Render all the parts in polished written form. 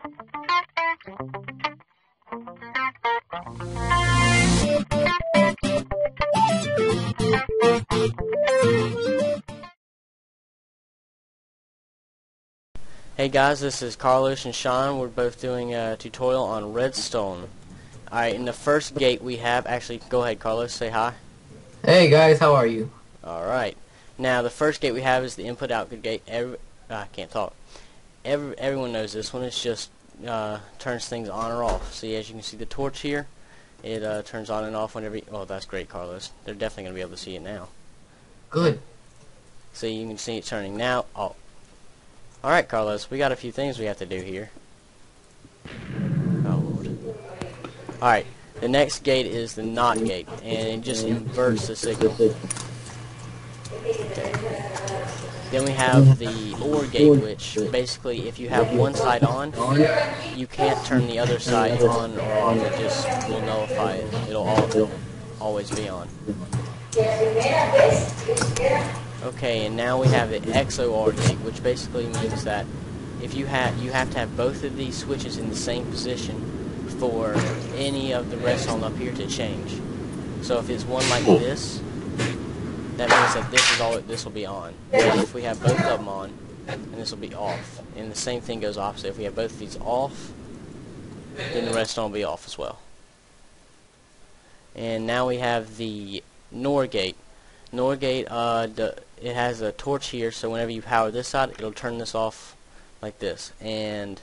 Hey guys, this is Carlos and Sean. We're both doing a tutorial on Redstone. Alright, in the first gate we have, actually, go ahead Carlos, say hi. Hey guys, how are you? Alright, now the first gate we have is the input-output gate. I can't talk. Everyone knows this one. It's just turns things on or off. See, as you can see the torch here, it turns on and off whenever oh, that's great, Carlos. They're definitely going to be able to see it now. Good. See, you can see it turning now. Oh. Alright, Carlos, we got a few things we have to do here. Oh, Lord. Alright, the next gate is the NOT gate, and it just inverts the signal. Okay. Then we have the OR gate, which basically, if you have one side on, you can't turn the other side on or off. It just will nullify it. It'll always be on. Okay, and now we have the XOR gate, which basically means that if you have to have both of these switches in the same position for any of the redstone up here to change. So if it's one like this, that means that this will be on. And if we have both of them on, then this will be off. And the same thing goes opposite. If we have both of these off, then the redstone will be off as well. And now we have the NOR gate. NOR gate, it has a torch here, so whenever you power this side, it'll turn this off like this. And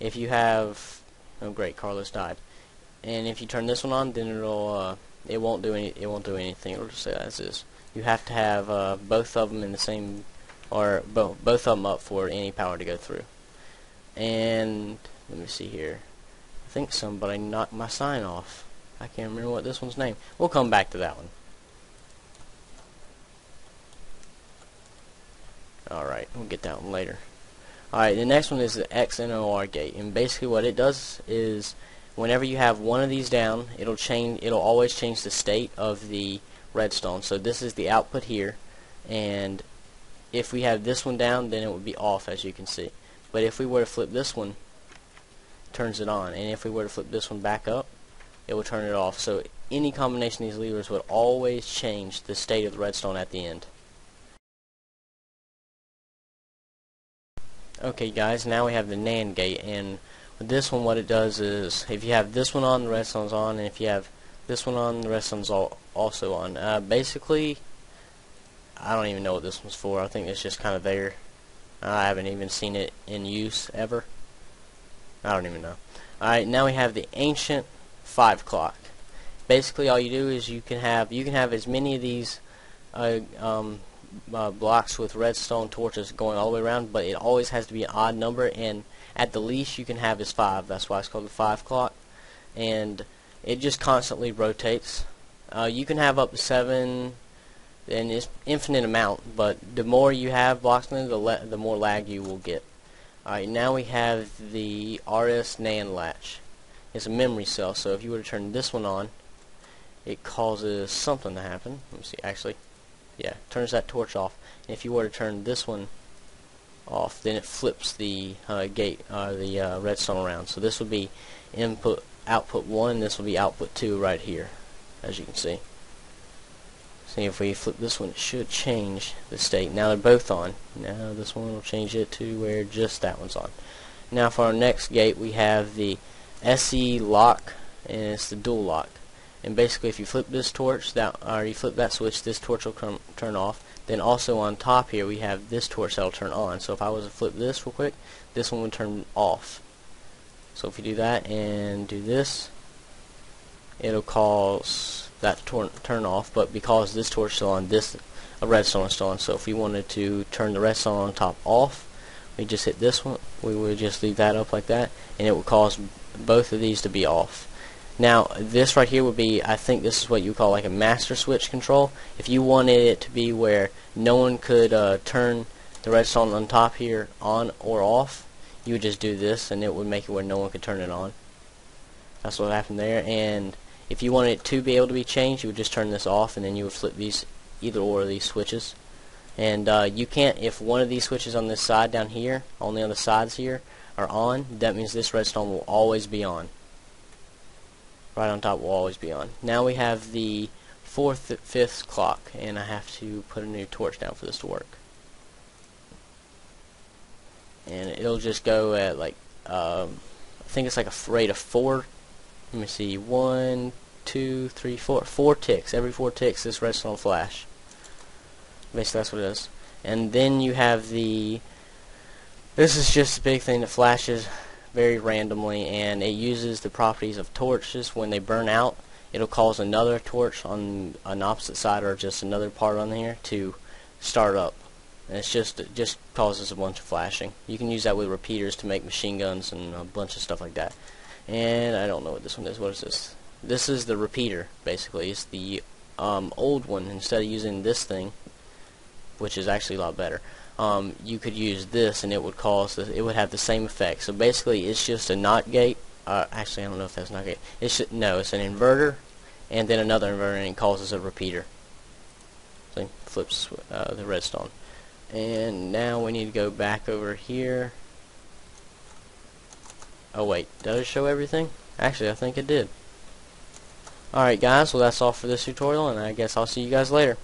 if you have, oh great, Carlos died. And if you turn this one on, then it won't do anything. It'll just say as is. You have to have both of them in the same, or both of them up for any power to go through. And let me see here. I think somebody knocked my sign off. I can't remember what this one's name. We'll come back to that one. Alright, we'll get that one later. Alright, the next one is the XNOR gate, and basically what it does is whenever you have one of these down, it'll always change the state of the redstone. So this is the output here, and if we have this one down, then it would be off, as you can see. But if we were to flip this one, it turns it on, and if we were to flip this one back up, it will turn it off. So any combination of these levers would always change the state of the redstone at the end. Okay guys, now we have the NAND gate, and with this one what it does is if you have this one on, the redstone's on, and if you have this one on, the redstone's also on. Basically, I don't even know what this one's for. I think it's just kind of there. I haven't even seen it in use ever. I don't even know. Alright, now we have the ancient 5 clock. Basically all you do is you can have as many of these blocks with redstone torches going all the way around, but it always has to be an odd number, and at the least you can have is 5. That's why it's called the 5 clock, and it just constantly rotates. You can have up to 7, and it's infinite amount, but the more you have blocks in it, the more lag you will get. Alright, now we have the RS NAND latch. It's a memory cell, so if you were to turn this one on, it causes something to happen. Let me see, actually. Yeah, turns that torch off. And if you were to turn this one off, then it flips the the redstone around. So this would be output 1, this will be output 2 right here, as you can see. See, if we flip this one, it should change the state. Now they're both on. Now this one will change it to where just that one's on. Now for our next gate, we have the SE lock, and it's the dual lock. And basically, if you flip this torch, or you flip that switch, this torch will turn off. Then also on top here, we have this torch that'll turn on. So if I was to flip this real quick, this one would turn off. So if you do that and do this, it'll cause that to turn off. But because this torch is still on, a redstone is still on. So if we wanted to turn the redstone on top off, we just hit this one. We would just leave that up like that, and it would cause both of these to be off. Now this right here would be, I think this is what you call like a master switch control. If you wanted it to be where no one could turn the redstone on top here on or off, you would just do this, and it would make it where no one could turn it on. That's what happened there. And if you wanted it to be able to be changed, you would just turn this off, and then you would flip these, either or of these switches. And you can't, if one of these switches on this side down here, only on the sides here, are on, that means this redstone will always be on. Right on top will always be on. Now we have the 4th, 5th clock, and I have to put a new torch down for this to work. And it'll just go at like, I think it's like a rate of 4. Let me see, 1, 2, 3, 4. 4 ticks. Every 4 ticks, this redstone will flash. Basically, that's what it is. And then you have the. This is just a big thing that flashes very randomly, and it uses the properties of torches. When they burn out, it'll cause another torch on an opposite side or just another part on here to start up. And it just causes a bunch of flashing. You can use that with repeaters to make machine guns and a bunch of stuff like that. And I don't know what this one is. What is this? This is the repeater, basically. It's the old one. Instead of using this thing, which is actually a lot better, you could use this, and it would have the same effect. So basically, it's just a NOT gate. Actually, I don't know if that's NOT gate. No, it's an inverter, and then another inverter, and it causes a repeater. So it flips the redstone. And now we need to go back over here. Oh wait, did it show everything? Actually, I think it did. Alright guys, well that's all for this tutorial, and I guess I'll see you guys later.